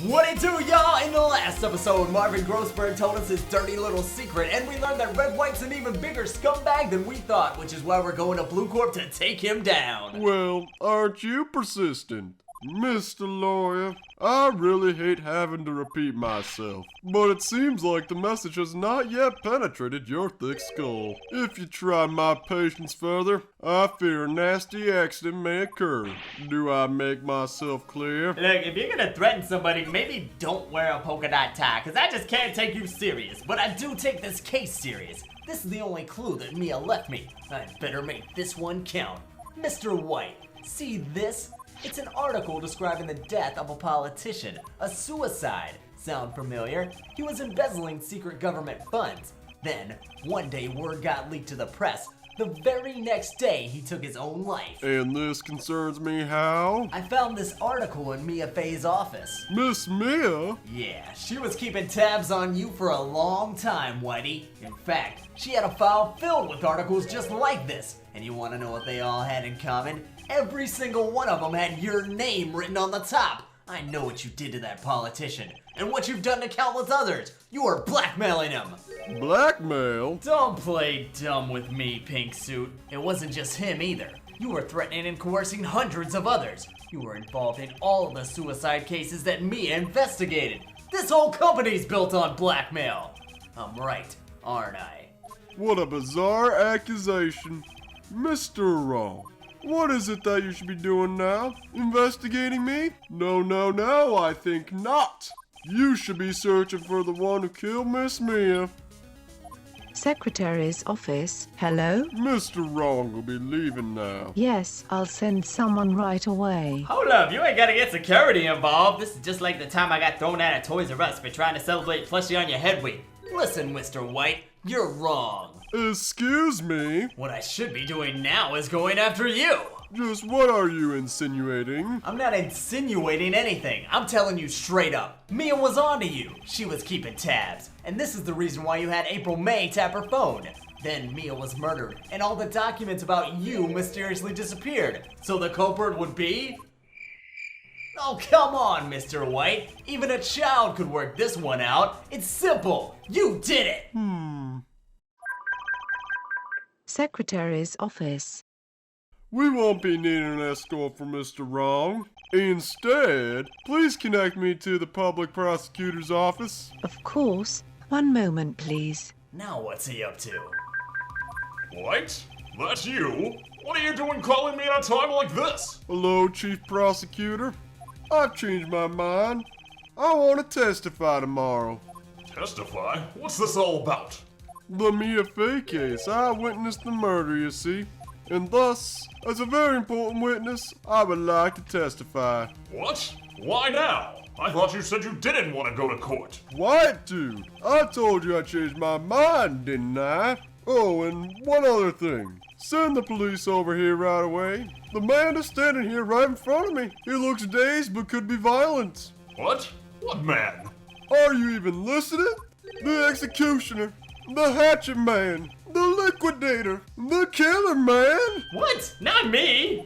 What it do, y'all? In the last episode, Marvin Grossberg told us his dirty little secret, and we learned that Red White's an even bigger scumbag than we thought, which is why we're going to Blue Corp to take him down. Well, aren't you persistent? Mr. Lawyer, I really hate having to repeat myself, but it seems like the message has not yet penetrated your thick skull. If you try my patience further, I fear a nasty accident may occur. Do I make myself clear? Look, if you're gonna threaten somebody, maybe don't wear a polka dot tie, cause I just can't take you serious. But I do take this case serious. This is the only clue that Mia left me. I better make this one count. Mr. White, see this? It's an article describing the death of a politician, a suicide. Sound familiar? He was embezzling secret government funds. Then, one day word got leaked to the press. The very next day, he took his own life. And this concerns me how? I found this article in Mia Fey's office. Miss Mia? Yeah, she was keeping tabs on you for a long time, Whitey. In fact, she had a file filled with articles just like this. And you want to know what they all had in common? Every single one of them had your name written on the top. I know what you did to that politician, and what you've done to countless others. You are blackmailing him. Blackmail? Don't play dumb with me, Pink Suit. It wasn't just him either. You were threatening and coercing hundreds of others. You were involved in all of the suicide cases that Mia investigated. This whole company's built on blackmail. I'm right, aren't I? What a bizarre accusation. Mr. Wrong. What is it that you should be doing now? Investigating me? No, I think not. You should be searching for the one who killed Miss Mia. Secretary's office, hello? Mr. Wrong will be leaving now. Yes, I'll send someone right away. Hold up, you ain't gotta get security involved. This is just like the time I got thrown out of Toys R Us for trying to celebrate plushie on your head week. Listen, Mr. White, you're wrong. Excuse me? What I should be doing now is going after you. Just what are you insinuating? I'm not insinuating anything. I'm telling you straight up. Mia was onto you. She was keeping tabs. And this is the reason why you had April May tap her phone. Then Mia was murdered, and all the documents about you mysteriously disappeared. So the culprit would be? Oh, come on, Mr. White. Even a child could work this one out. It's simple. You did it. Secretary's office. We won't be needing an escort from Mr. Wrong. Instead, please connect me to the public prosecutor's office. Of course. One moment, please. Now what's he up to? What? That's you? What are you doing calling me at a time like this? Hello, Chief Prosecutor. I've changed my mind. I want to testify tomorrow. Testify? What's this all about? The Mia Fey case. I witnessed the murder, you see. And thus, as a very important witness, I would like to testify. What? Why now? I thought you said you didn't want to go to court. What, dude? I told you I changed my mind, didn't I? Oh, and one other thing. Send the police over here right away. The man is standing here right in front of me. He looks dazed but could be violent. What? What man? Are you even listening? The executioner, the hatchet man, the liquidator, the killer man. What? Not me!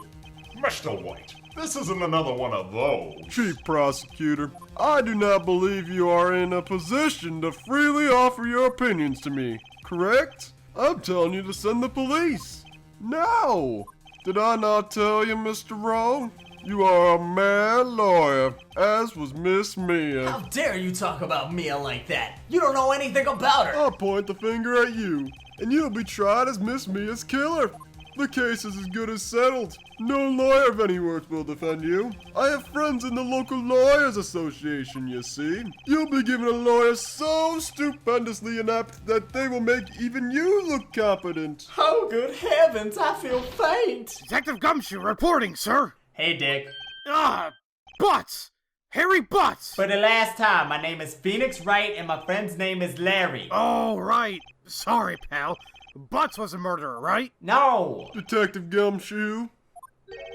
Mr. White, this isn't another one of those. Chief Prosecutor, I do not believe you are in a position to freely offer your opinions to me, correct? I'm telling you to send the police. Now! Did I not tell you, Mr. Wrong? You are a mad lawyer, as was Miss Mia. How dare you talk about Mia like that? You don't know anything about her. I'll point the finger at you, and you'll be tried as Miss Mia's killer. The case is as good as settled. No lawyer of any worth will defend you. I have friends in the local lawyers association, you see. You'll be given a lawyer so stupendously inept that they will make even you look competent. Oh, good heavens, I feel faint. Detective Gumshoe reporting, sir. Hey, Dick. Butts! Harry Butts! For the last time, my name is Phoenix Wright and my friend's name is Larry. Oh, right. Sorry, pal. Butts was a murderer, right? No! Detective Gumshoe,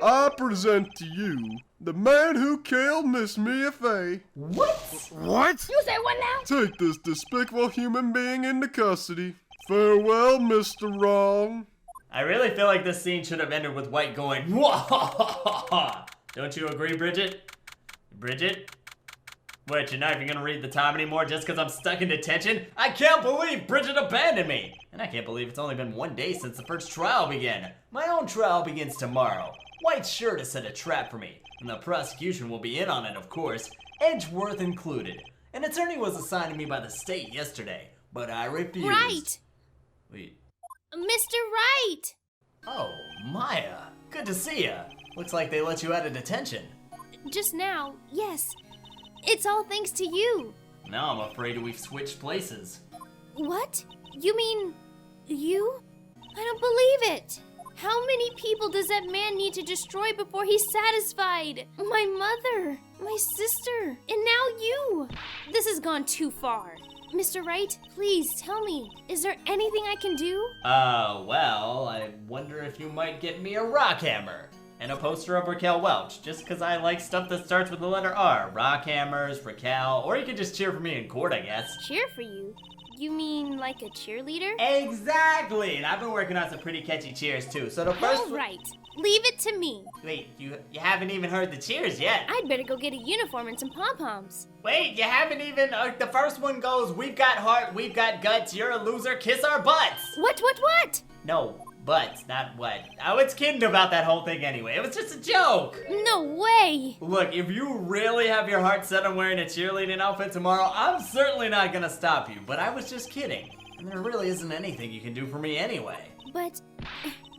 I present to you the man who killed Miss Mia Fey. What? What? You say what now? Take this despicable human being into custody. Farewell, Mr. Wrong. I really feel like this scene should have ended with White going, "Whoa!" Don't you agree, Bridget? Bridget? What, you're not even gonna read the time anymore just because I'm stuck in detention? I can't believe Bridget abandoned me! And I can't believe it's only been 1 day since the first trial began. My own trial begins tomorrow. White's sure to set a trap for me, and the prosecution will be in on it, of course, Edgeworth included. An attorney was assigned to me by the state yesterday, but I refused. Right! Wait. Mr. Wright! Oh, Maya. Good to see ya. Looks like they let you out of detention. Just now, yes. It's all thanks to you. Now I'm afraid we've switched places. What? You mean you? I don't believe it. How many people does that man need to destroy before he's satisfied? My mother, my sister, and now you. This has gone too far. Mr. Wright, please tell me, is there anything I can do? Well, I wonder if you might get me a rock hammer. And a poster of Raquel Welch, just because I like stuff that starts with the letter R. Rock hammers, Raquel, or you could just cheer for me in court, I guess. Cheer for you? You mean like a cheerleader? Exactly! And I've been working on some pretty catchy cheers too, so the first All right, leave it to me. Wait, you haven't even heard the cheers yet. I'd better go get a uniform and some pom-poms. Wait, you haven't even, the first one goes, we've got heart, we've got guts, you're a loser, kiss our butts! What? No, butts, not what. I was kidding about that whole thing anyway, it was just a joke! No way! Look, if you really have your heart set on wearing a cheerleading outfit tomorrow, I'm certainly not gonna stop you, but I was just kidding. And there really isn't anything you can do for me anyway. But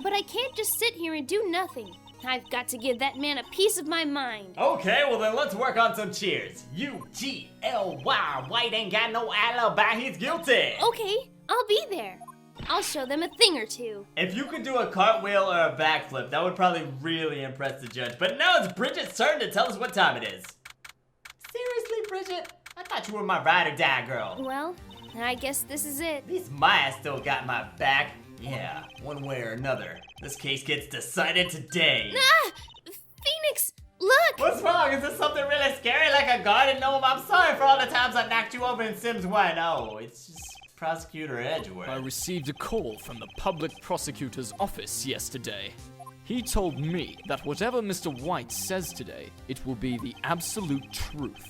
I can't just sit here and do nothing. I've got to give that man a piece of my mind. Okay, well then let's work on some cheers. U-G-L-Y, White ain't got no alibi, he's guilty. Okay, I'll be there. I'll show them a thing or two. If you could do a cartwheel or a backflip, that would probably really impress the judge. But now it's Bridget's turn to tell us what time it is. Seriously, Bridget? I thought you were my ride or die girl. Well, I guess this is it. At least Maya still got my back. Yeah, one way or another. This case gets decided today. Ah! Phoenix, look! What's wrong? Is this something really scary like a garden gnome? I'm sorry for all the times I knocked you over in Sims 1. Oh, it's just Prosecutor Edgeworth. I received a call from the public prosecutor's office yesterday. He told me that whatever Mr. White says today, it will be the absolute truth.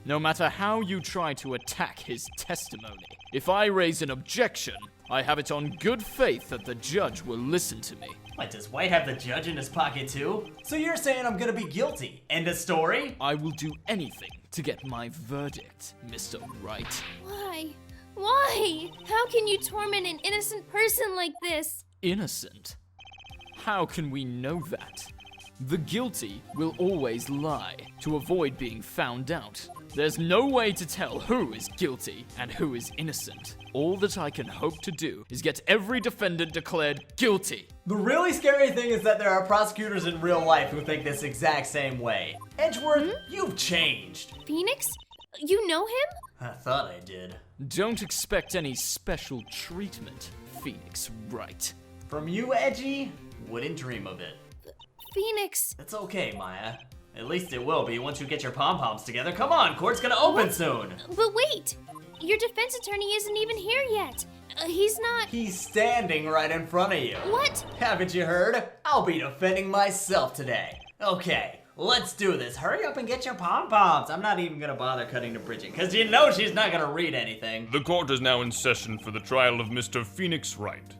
No matter how you try to attack his testimony, if I raise an objection, I have it on good faith that the judge will listen to me. What, does White have the judge in his pocket too? So you're saying I'm gonna be guilty? End of story? I will do anything to get my verdict, Mr. Wright. Why? Why? How can you torment an innocent person like this? Innocent? How can we know that? The guilty will always lie to avoid being found out. There's no way to tell who is guilty and who is innocent. All that I can hope to do is get every defendant declared guilty. The really scary thing is that there are prosecutors in real life who think this exact same way. Edgeworth, you've changed. Phoenix? You know him? I thought I did. Don't expect any special treatment, Phoenix Wright. From you, Edgy? Wouldn't dream of it. Phoenix. It's okay, Maya. At least it will be once you get your pom-poms together. Come on, court's gonna open soon. But wait! Your defense attorney isn't even here yet. He's not... He's standing right in front of you. What? Haven't you heard? I'll be defending myself today. Okay, let's do this. Hurry up and get your pom-poms. I'm not even gonna bother cutting to Bridget, because you know she's not gonna read anything. The court is now in session for the trial of Mr. Phoenix Wright.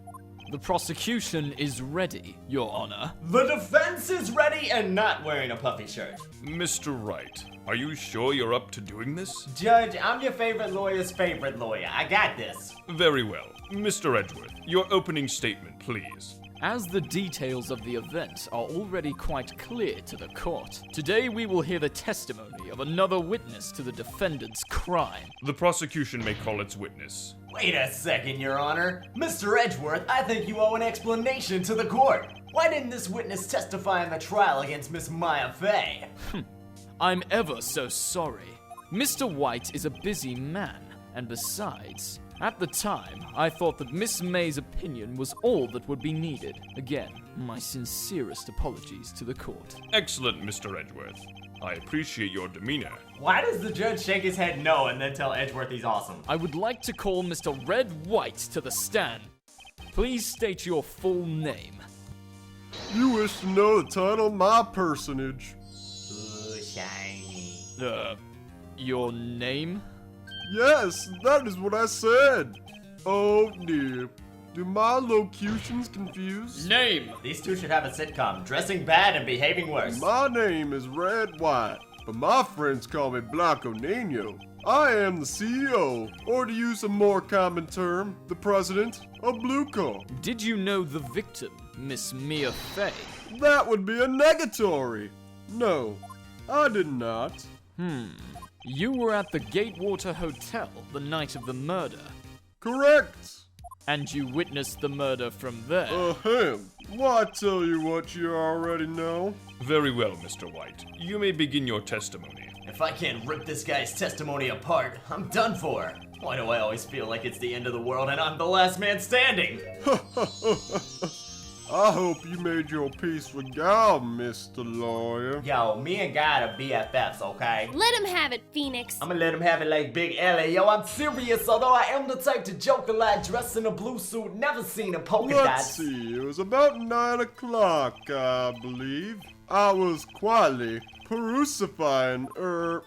The prosecution is ready, Your Honor. The defense is ready and not wearing a puffy shirt. Mr. Wright, are you sure you're up to doing this? Judge, I'm your favorite lawyer's favorite lawyer. I got this. Very well. Mr. Edgeworth, your opening statement, please. As the details of the event are already quite clear to the court, today we will hear the testimony of another witness to the defendant's crime. The prosecution may call its witness. Wait a second, Your Honor. Mr. Edgeworth, I think you owe an explanation to the court. Why didn't this witness testify in the trial against Miss Maya Fey? I'm ever so sorry. Mr. White is a busy man, and besides, at the time, I thought that Miss May's opinion was all that would be needed. Again, my sincerest apologies to the court. Excellent, Mr. Edgeworth. I appreciate your demeanor. Why does the judge shake his head no and then tell Edgeworth he's awesome? I would like to call Mr. Red White to the stand. Please state your full name. You wish to know the title of my personage. Ooh, shiny. Your name? Yes, that is what I said. Oh dear. Do my locutions confuse? Name! These two should have a sitcom, dressing bad and behaving worse. My name is Red White, but my friends call me Blanco Nino. I am the CEO, or to use a more common term, the president of Blueco. Did you know the victim, Miss Mia Fey? That would be a negatory. No, I did not. You were at the Gatewater Hotel the night of the murder, Correct. and you witnessed the murder from there. Ahem. Why tell you what you already know? Very well, Mr. White. You may begin your testimony. If I can't rip this guy's testimony apart, I'm done for. Why do I always feel like it's the end of the world and I'm the last man standing? I hope you made your peace with God, Mr. Lawyer. Yo, me and God are BFFs, okay? Let him have it, Phoenix. I'ma let him have it like Big Ellie. Yo, I'm serious, although I am the type to joke a lot, dressed in a blue suit, never seen a polka Let's dots. see, it was about 9 o'clock, I believe. I was quietly perusifying, reading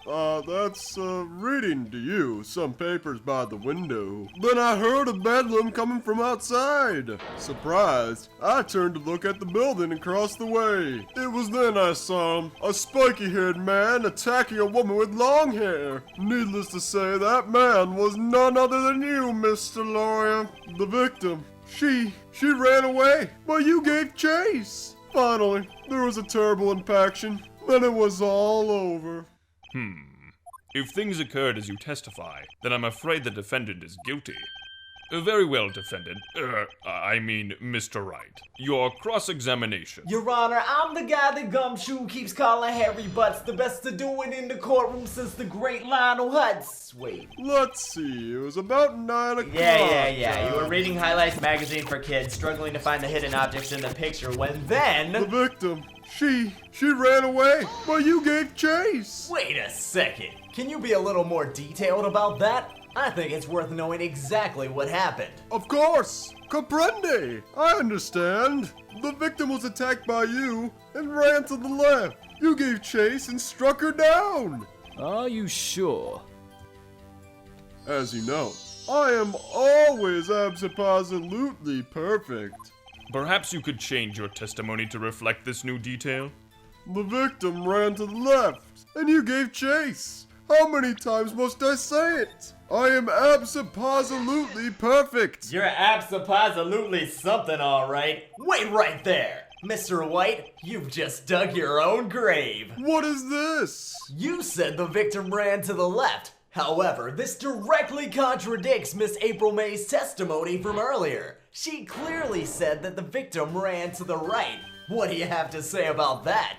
to you some papers by the window. Then I heard a bedlam coming from outside. Surprised, I turned to look at the building across the way. It was then I saw him, a spiky-haired man attacking a woman with long hair. Needless to say, that man was none other than you, Mr. Lawyer. The victim, she ran away, but you gave chase. Finally, there was a terrible impaction. Then it was all over. If things occurred as you testify, then I'm afraid the defendant is guilty. Very well, defendant. Mr. Wright. Your cross-examination. Your Honor, I'm the guy that Gumshoe keeps calling Harry Butts the best to do it in the courtroom since the great Lionel Hutz. Wait. Let's see, it was about 9 o'clock. Yeah. You were reading Highlights magazine for kids, struggling to find the hidden objects in the picture when then... The victim, she ran away, but you gave chase. Wait a second. Can you be a little more detailed about that? I think it's worth knowing exactly what happened. Of course, comprende. I understand. The victim was attacked by you and ran to the left. You gave chase and struck her down. Are you sure? As you know, I am always absolutely perfect. Perhaps you could change your testimony to reflect this new detail? The victim ran to the left, and you gave chase. How many times must I say it? I am absolutely perfect. You're absolutely something, alright. Wait right there. Mr. White, you've just dug your own grave. What is this? You said the victim ran to the left. However, this directly contradicts Miss April May's testimony from earlier. She clearly said that the victim ran to the right. What do you have to say about that?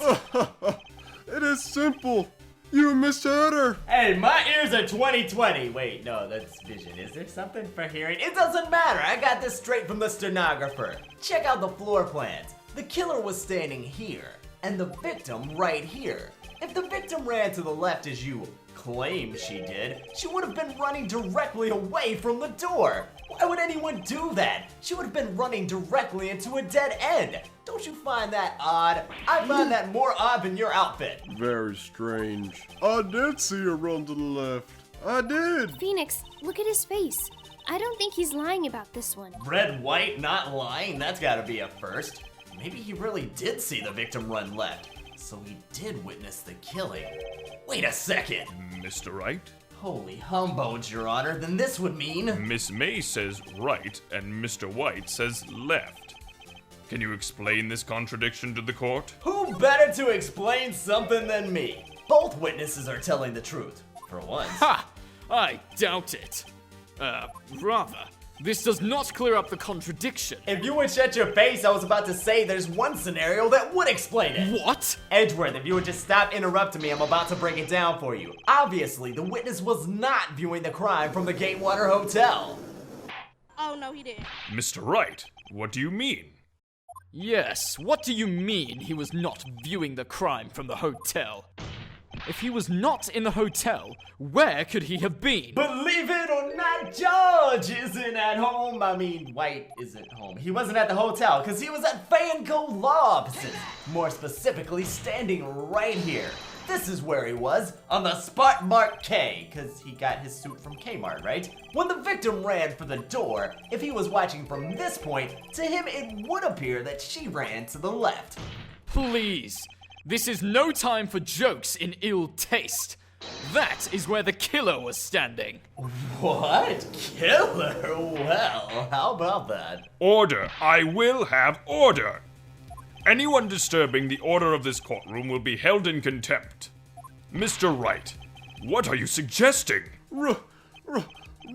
It is simple. You misheard her. Hey, my ears are 20/20. Wait, no, that's vision. Is there something for hearing? It doesn't matter. I got this straight from the stenographer. Check out the floor plans. The killer was standing here, and the victim right here. If the victim ran to the left as you claim she did, she would have been running directly away from the door. Why would anyone do that? She would have been running directly into a dead end. Don't you find that odd? I find that more odd than your outfit. Very strange. I did see her run to the left. I did. Phoenix, look at his face. I don't think he's lying about this one. Red White not lying? That's gotta be a first. Maybe he really did see the victim run left. So he did witness the killing. Wait a second. Mr. Wright? Holy humbones, Your Honor, then this would mean... Miss May says right, and Mr. White says left. Can you explain this contradiction to the court? Who better to explain something than me? Both witnesses are telling the truth, for once. Ha! I doubt it. Rather, this does not clear up the contradiction. If you would shut your face, I was about to say there's one scenario that would explain it. What? Edgeworth, if you would just stop interrupting me, I'm about to break it down for you. Obviously, the witness was not viewing the crime from the Gatewater Hotel. Oh, no, he didn't. Mr. Wright, what do you mean? Yes, what do you mean he was not viewing the crime from the hotel? If he was not in the hotel, where could he have been? Believe it or not, George isn't at home. White isn't home. He wasn't at the hotel because he was at Fanco Law offices. More specifically, standing right here. this is where he was, on the spot marked K, because he got his suit from Kmart, right? When the victim ran for the door, if he was watching from this point, to him it would appear that she ran to the left. Please, this is no time for jokes in ill taste. That is where the killer was standing. What? Killer? Well, how about that? Order! I will have order! Anyone disturbing the order of this courtroom will be held in contempt. Mr. Wright, what are you suggesting?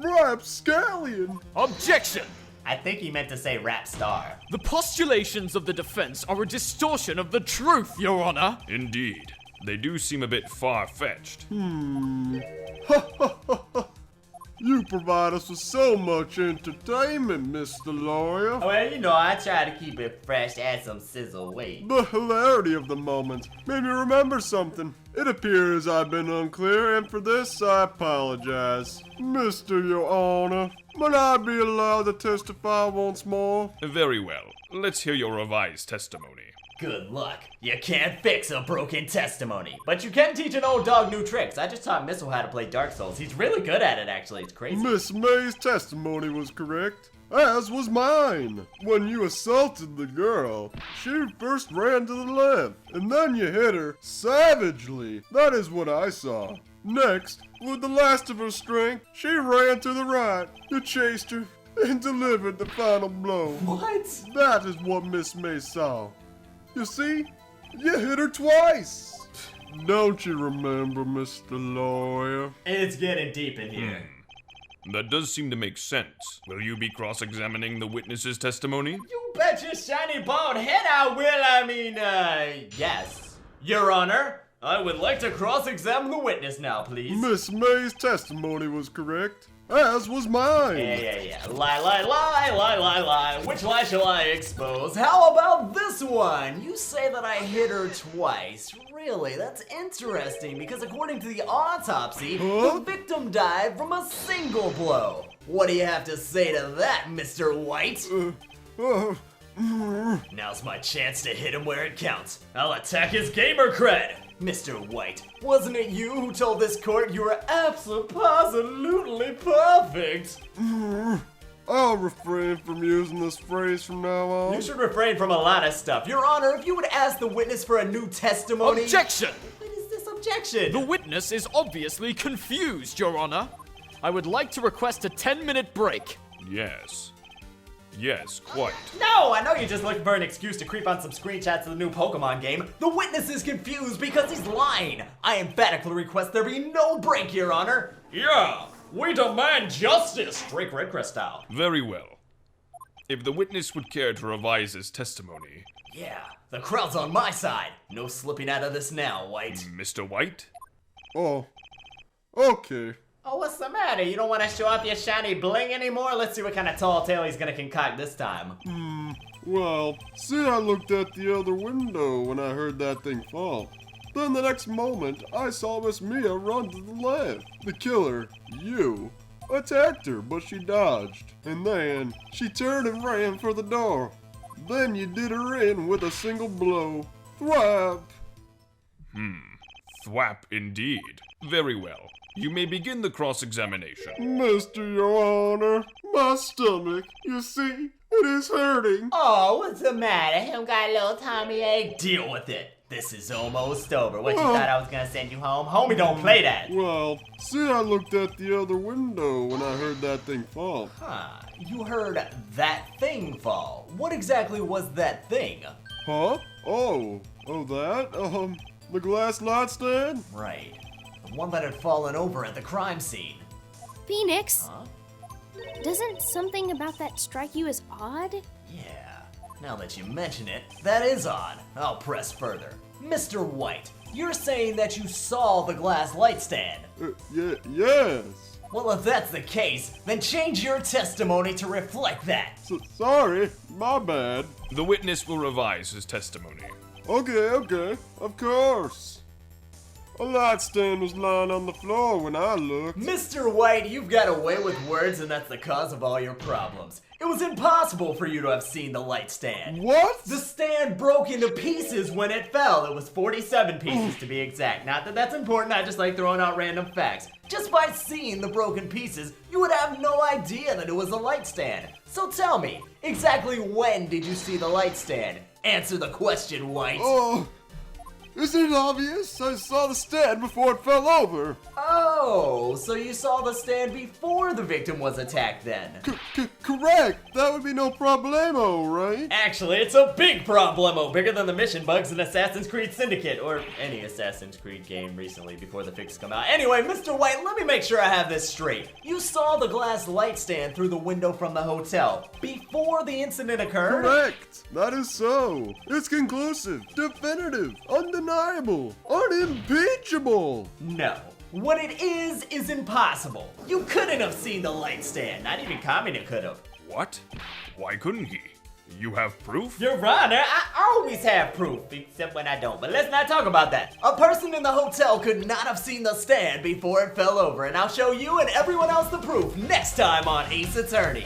Rapscallion! Objection! I think he meant to say rap star. The postulations of the defense are a distortion of the truth, Your Honor. Indeed. They do seem a bit far-fetched. You provide us with so much entertainment, Mr. Lawyer. Well, you know, I try to keep it fresh, add some sizzle weight. The hilarity of the moment made me remember something. It appears I've been unclear, and for this I apologize. Mr. Your Honor, might I be allowed to testify once more? Very well. Let's hear your revised testimony. Good luck. You can't fix a broken testimony. But you can teach an old dog new tricks. I just taught Missile how to play Dark Souls. He's really good at it, actually. It's crazy. Miss May's testimony was correct, as was mine. When you assaulted the girl, she first ran to the left, and then you hit her savagely. That is what I saw. Next, with the last of her strength, she ran to the right. You chased her and delivered the final blow. What? That is what Miss May saw. You see, you hit her twice. Don't you remember, Mr. Lawyer? It's getting deep in here. That does seem to make sense. Will you be cross-examining the witness's testimony? You bet your shiny bald head I will. Yes. Your Honor, I would like to cross-examine the witness now, please. Miss May's testimony was correct, as was mine. Yeah. Lie. Which lie shall I expose? How about this one? You say that I hit her twice. Really? That's interesting, because according to the autopsy, the victim died from a single blow. What do you have to say to that, Mr. White? Now's my chance to hit him where it counts. I'll attack his gamer cred. Mr. White, wasn't it you who told this court you were absolutely perfect? I'll refrain from using this phrase from now on. You should refrain from a lot of stuff. Your Honor, if you would ask the witness for a new testimony... Objection! What is this objection? The witness is obviously confused, Your Honor. I would like to request a 10-minute break. Yes, quite. No, I know you're just looking for an excuse to creep on some screenshots of the new Pokemon game. The witness is confused because he's lying. I emphatically request there be no break, Your Honor. Yeah, we demand justice. Drake Redcrest style. Very well. If the witness would care to revise his testimony... Yeah, the crowd's on my side. No slipping out of this now, White. Mr. White? Oh, okay. Oh, what's the matter? You don't want to show off your shiny bling anymore? Let's see what kind of tall tale he's gonna concoct this time. Well, see, I looked at the other window when I heard that thing fall. Then the next moment, I saw Miss Mia run to the left. The killer, you, attacked her, but she dodged. And then, she turned and ran for the door. Then you did her in with a single blow. Thwap! Thwap indeed. Very well. You may begin the cross-examination. Mr. Your Honor, my stomach, you see, it is hurting. Oh, what's the matter? Him got a little tummy ache? Deal with it. This is almost over. What, you thought I was gonna send you home? Homie, don't play that. Well, see, I looked at the other window when I heard that thing fall. Huh, you heard that thing fall. What exactly was that thing? Huh? Oh, that? The glass light stand? Right. The one that had fallen over at the crime scene. Phoenix, Huh? doesn't something about that strike you as odd? Yeah, now that you mention it, that is odd. I'll press further. Mr. White, you're saying that you saw the glass light stand. Yes. Well, if that's the case, then change your testimony to reflect that. Sorry, my bad. The witness will revise his testimony. Okay, of course. A light stand was lying on the floor when I looked. Mr. White, you've got a way with words and that's the cause of all your problems. It was impossible for you to have seen the light stand. What? The stand broke into pieces when it fell. It was 47 pieces to be exact. Not that that's important, I just like throwing out random facts. Just by seeing the broken pieces, you would have no idea that it was a light stand. So tell me, exactly when did you see the light stand? Answer the question, White. Oh, isn't it obvious? I saw the stand before it fell over. Oh, so you saw the stand before the victim was attacked then? Correct. That would be no problemo, right? Actually, it's a big problemo, bigger than the mission bugs in Assassin's Creed Syndicate, or any Assassin's Creed game recently before the fix come out. Anyway, Mr. White, let me make sure I have this straight. You saw the glass light stand through the window from the hotel before the incident occurred? Correct. That is so. It's conclusive, definitive, undeniable, unimpeachable. No. What it is impossible. You couldn't have seen the light stand. Not even Kamina could have. What? Why couldn't he? You have proof? Your Honor, I always have proof, except when I don't. But let's not talk about that. A person in the hotel could not have seen the stand before it fell over, and I'll show you and everyone else the proof next time on Ace Attorney.